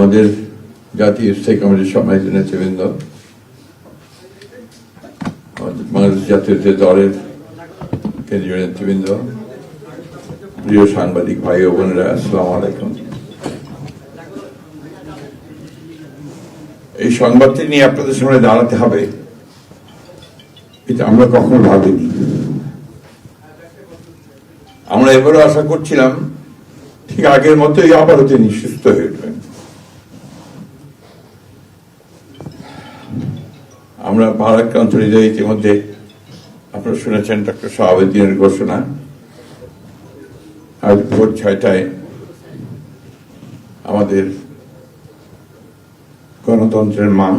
আমাদের জাতীয় স্থায়ী কমিটির সম্মানিত নেতৃবৃন্দ, বাংলাদেশ জাতীয় দলের কেন্দ্রীয় নেতৃবৃন্দ, প্রিয় সাংবাদিক ভাই ও বোনেরা, আসসালামু আলাইকুম। এই সংবাদটি নিয়ে আপনাদের সামনে দাঁড়াতে হবে এটা আমরা কখনো ভাবিনি। আমরা এবারও আশা করছিলাম ঠিক আগের মতোই আবারও তিনি সুস্থ হয়ে উঠবেন। আমরা ভারাক্রান্ত হৃদয়ে ইতিমধ্যে আপনারা শুনেছেন ডক্টর শাহাবুদ্দিনের ঘোষণা। আজ ভোর 6টায় আমাদের গণতন্ত্রের মা,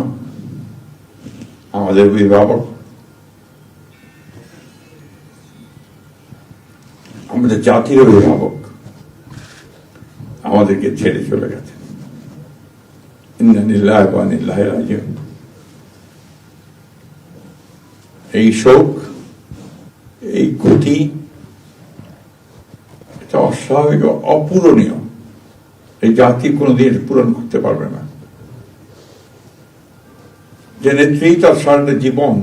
আমাদের অভিভাবক, আমাদের জাতির অভিভাবক আমাদেরকে ছেড়ে চলে গেছে। ইন্না লিল্লাহি ওয়া ইন্না ইলাইহি রাজিউন। এই শোক, এই ক্ষতি, এটা অস্বাভাবিক, অপূরণীয়। এই জাতি কোনোদিন পূরণ করতে পারবে না। যে নেত্রী তার সারাটা জীবন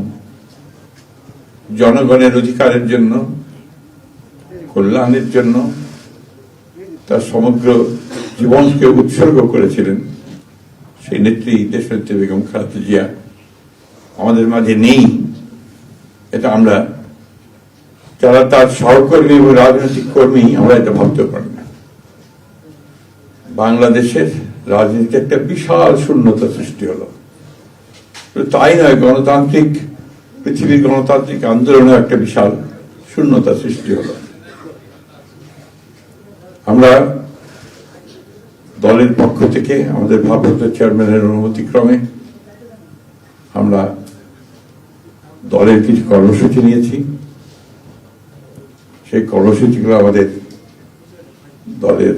জনগণের অধিকারের জন্য, কল্যাণের জন্য তার সমগ্র জীবনকে উৎসর্গ করেছিলেন, সেই নেত্রী দেশনেত্রী বেগম খালেদা জিয়া আমাদের মাঝে নেই। এটা আমরা যারা তার সহকর্মী এবং রাজনৈতিক কর্মী, আমরা এটা ভাবতে পারি না। বাংলাদেশের রাজনীতিতে একটা বিশাল শূন্যতা সৃষ্টি হলো। তাই নয়, গণতান্ত্রিক পৃথিবীর গণতান্ত্রিক আন্দোলনে একটা বিশাল শূন্যতা সৃষ্টি হলো। আমরা দলের পক্ষ থেকে আমাদের ভারপ্রাপ্ত চেয়ারম্যানের অনুমতিক্রমে আমরা দলের কিছু কর্মসূচি নিয়েছি। সেই কর্মসূচিগুলো আমাদের দলের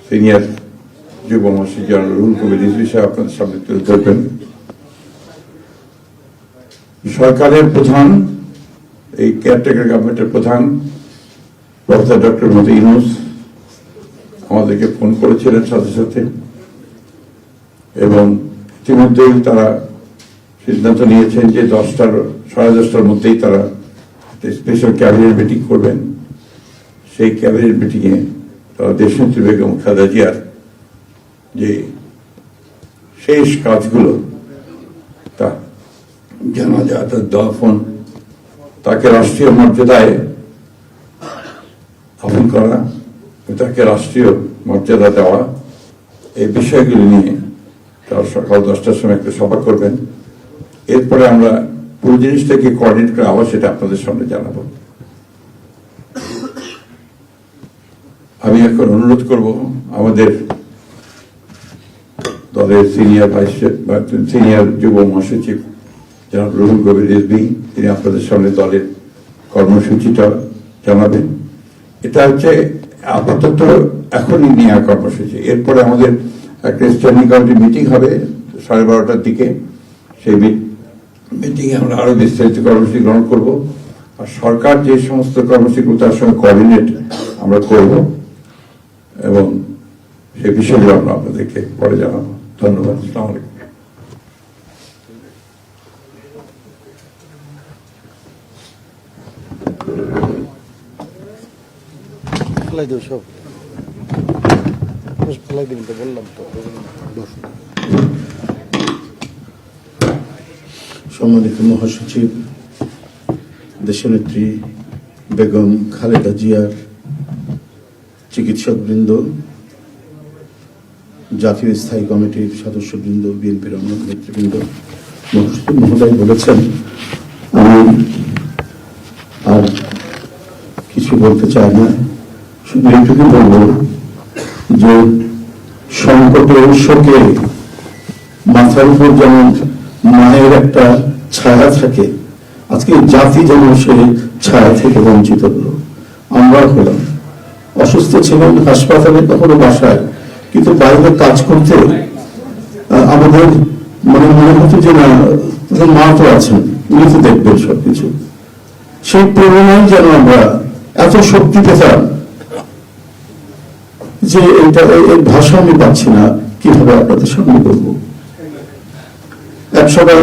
সিনিয়র যুব মহাসচিব জেনারেল রুহুল কবির রিজভী সাহেব আপনাদের সামনে তুলে ধরবেন। সরকারের প্রধান, এই কেয়ারটেকার গভর্নমেন্টের প্রধান প্রফেসর ডক্টর মোহাম্মদ ইউনূস আমাদেরকে ফোন করেছিলেন সাথে সাথে, এবং ইতিমধ্যেই তারা সিদ্ধান্ত নিয়েছেন যে 10টার মধ্যেই তারা স্পেশাল ক্যাবিনেট মিটিং করবেন। সেই ক্যাবিনেট মিটিংয়ে তারা দেশনেত্রী বেগম খালেদা জিয়ার যে শেষ কাজগুলো, তা জানাজা, তার দাফন, তাকে রাষ্ট্রীয় মর্যাদায় দাফন করা, তাকে রাষ্ট্রীয় মর্যাদা দেওয়া, এই বিষয়গুলি নিয়ে তারা সকাল 10টার সময় একটা সভা করবেন। এরপরে আমরা পুরো জিনিসটাকে কোঅর্ডিনেট করে আবার সেটা আপনাদের সামনে জানাবো। আমি এখন অনুরোধ করব আমাদের দলের সিনিয়র যুব মহাসচিব জনাব রুহুল কবির রিজভী, তিনি আপনাদের সামনে দলের কর্মসূচিটা জানাবেন। এটা হচ্ছে আপাতত এখনই নেওয়া কর্মসূচি। এরপরে আমাদের একটা স্ট্যান্ডিং কমিটি মিটিং হবে 12:30টার দিকে। সেই মিটিংয়ে আমরা আরো বিস্তারিত কর্মসূচি গ্রহণ করব, আর সরকার যে সমস্ত কর্মসূচিগুলো তার সঙ্গে কোঅর্ডিনেট আমরা করব, এবং সেই বিষয়গুলো আমরা আপনাদেরকে পরে জানাবো। ধন্যবাদ। আসসালামু আলাইকুম। সম্মানিত মহাসচিব, দেশনেত্রী বেগম খালেদা জিয়ার চিকিৎসকবৃন্দ, জাতীয় স্থায়ী কমিটির সদস্যবৃন্দ, বিএনপির অন্য নেতৃবৃন্দ, মহাসচিব মহোদয় বলেছেন, আমি আর কিছু বলতে চাই না, শুধু এইটুকু বলব যে সংকটে শোকে মাথার উপর যেমন মায়ের একটা ছায়া থাকে, আজকে জাতি যেন সেই ছায়া থেকে বঞ্চিত হলো। আমরা হলাম অসুস্থ ছিলেন হাসপাতালে, কখনো বাসায়, কিন্তু বাইরে কাজ করতে আমাদের মনে হতো যে না, মা তো আছেন, উনি তো দেখবেন সবকিছু। সেই প্রেরণায় যেন আমরা এত শক্তি পেতাম যে এটা ভাষা আমি পাচ্ছি না, কিভাবে আপনাদের সামনে বলবো। এক সময়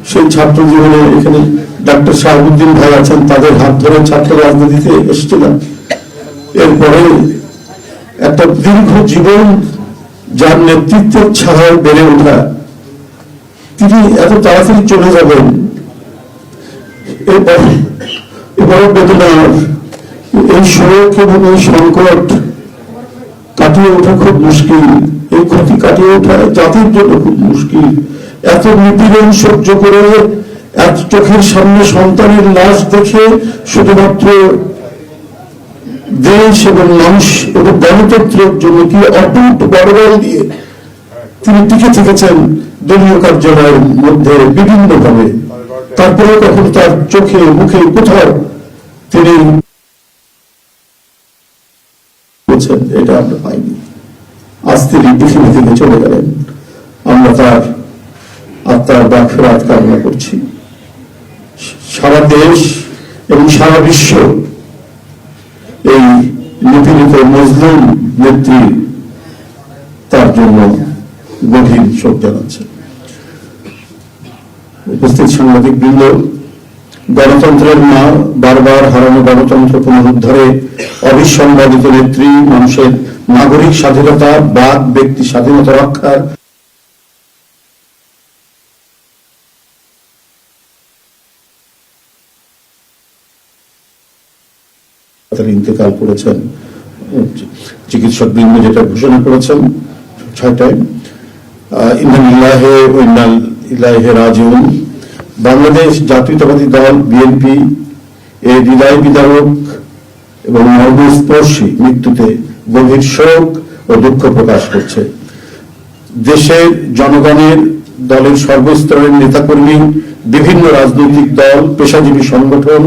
সেই ছাত্র জীবনে এখানে ডাক্তার শাহাবুদ্দিন ভাই আছেন, তাদের হাত ধরে ছাত্র রাজনীতিতে এসেছিলাম। এরপরে একটা দীর্ঘ জীবন যার নেতৃত্বের ছায়ায় বেড়ে ওঠা, তিনি এত তাড়াতাড়ি চলে যাবেন, এবার বেদনার এই শোক এবং এই সংকট কাটিয়ে ওঠা খুব মুশকিল। এই ক্ষতি কাটিয়ে ওঠা জাতির জন্য খুব মুশকিল। এত নিপীড়ন সহ্য করে এত চোখের সামনে সন্তানের লাশ দেখে শুধুমাত্র দেশ এবং মানুষ এবং গণতন্ত্রের জন্য কি অটুট বড়বল দিয়ে তিনি টিকে থেকেছেন দলীয় কার্যালয়ের মধ্যে বিভিন্ন ভাবে। তারপরে কখনো তার চোখে মুখে কোথাও তিনি বলছেন এটা আমরা পাইনি। আজ তিনি পৃথিবী থেকে চলে গেলেন, আমরা তার আত্মার মাগফিরাত কামনা করছি। সারা দেশ এবং সারা বিশ্ব এই নিপীড়িত মজলুম নেত্রী তার জন্য গভীর শোক জানাচ্ছে। উপস্থিত সাংবাদিক বৃন্দ, গণতন্ত্রের মা, বারবার হারানো গণতন্ত্র পুনরুদ্ধারে অবিসংবাদিত নেত্রী, মানুষের নাগরিক স্বাধীনতা, বাক ব্যক্তি স্বাধীনতা রক্ষার ইন্তেকাল করেছেন। চিকিৎসক বৃন্দ যেটা ঘোষণা করেছেন 6টায়, ইন্না লিল্লাহি ওয়া ইন্না ইলাইহি রাজিউন। বাংলাদেশ জাতীয়তাবাদী দল বিএনপি এই হৃদয় বিদারক এবং মর্মস্পর্শী মৃত্যুতে গভীর শোক ও দুঃখ প্রকাশ করছে। দেশের জনগণের, দলের সর্বস্তরের নেতাকর্মী, বিভিন্ন রাজনৈতিক দল, পেশাজীবী সংগঠন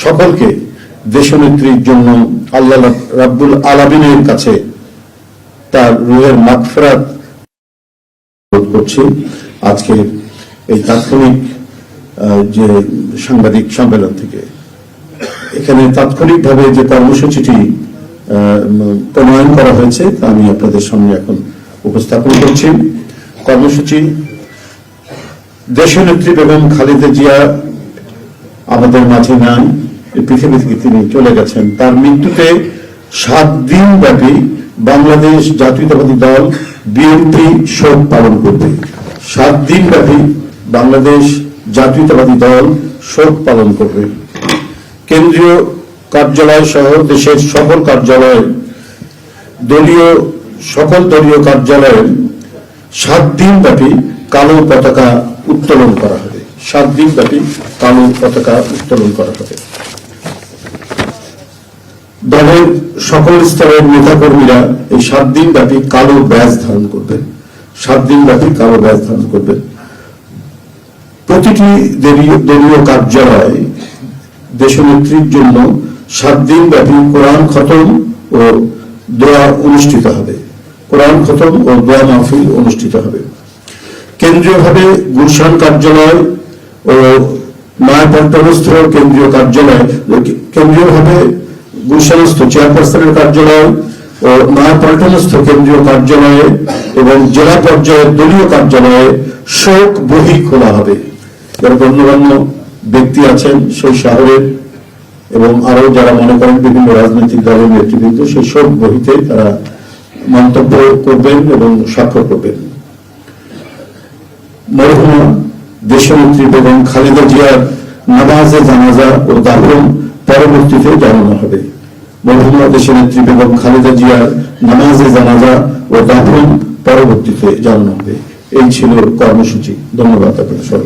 সকলকে দেশনেত্রীর জন্য আল্লাহ রাব্বুল আলামিনের কাছে তার রুহের মাগফিরাত করছি। আজকে এই তাৎক্ষণিক যে সাংবাদিক সম্মেলন থেকে এখানে তাৎক্ষণিকভাবে যে কর্মসূচিটি প্রণয়ন করা হয়েছে তা আমি আপনাদের সামনে এখন উপস্থাপন করছি। কর্মসূচি: দেশনেত্রী বেগম খালেদা জিয়া আমাদের মাঝে নাই, পৃথিবী থেকে তিনি চলে গেছেন। তার মৃত্যুতে 7 দিন ব্যাপী বাংলাদেশ জাতীয়তাবাদী দল বিএনপি শোক পালন করবে। 7 দিন ব্যাপী বাংলাদেশ জাতীয়তাবাদী দল শোক পালন করবে। কেন্দ্রীয় কার্যালয় সহ দেশের সকল কার্যালয়, সকল দলীয় কার্যালয়ে 7 দিন ব্যাপী কালো পতাকা উত্তোলন করা হবে। 7 দিন ব্যাপী কালো পতাকা উত্তোলন করা হবে। দলের সকল স্তরের নেতাকর্মীরা এই 7 দিন ব্যাপী কালো ব্যাজ ধারণ করবেন। 7 দিন ব্যাপী কালো ব্যাজ ধারণ করবেন। প্রতিটি দলীয় কার্যালয়ে দেশনেত্রীর জন্য 7 দিন ব্যাপী কোরআন খতম ও দোয়া অনুষ্ঠিত হবে। কোরআন খতম ও দোয়া মাহফিল অনুষ্ঠিত হবে। কেন্দ্রীয়ভাবে গুলশান কার্যালয় ও নয়াপল্টনস্থ কেন্দ্রীয় কার্যালয়, কেন্দ্রীয়ভাবে গুলশানস্থ চেয়ারপারসনের কার্যালয় ও নয়াপল্টনস্থ কেন্দ্রীয় কার্যালয়ে এবং জেলা পর্যায়ের দলীয় কার্যালয়ে শোক বহি খোলা হবে। যারা গণ্যমান্য ব্যক্তি আছেন সেই শহরের এবং আরো যারা মনে করেন বিভিন্ন রাজনৈতিক দলের নেতৃবৃন্দ, সেই শোক বহিতে তারা মন্তব্য করবেন এবং স্বাক্ষর করবেন। মরহুমা দেশনেত্রী বেগম খালেদা জিয়ার নামাজে জানাজা ও দাফন পরবর্তীতে জানানো হবে। মরহুমা দেশনেত্রী বেগম খালেদা জিয়ার নামাজে জানাজা ও দাফন পরবর্তীতে জানানো হবে। এই ছিল কর্মসূচি। ধন্যবাদ আপনাদের সবাইকে।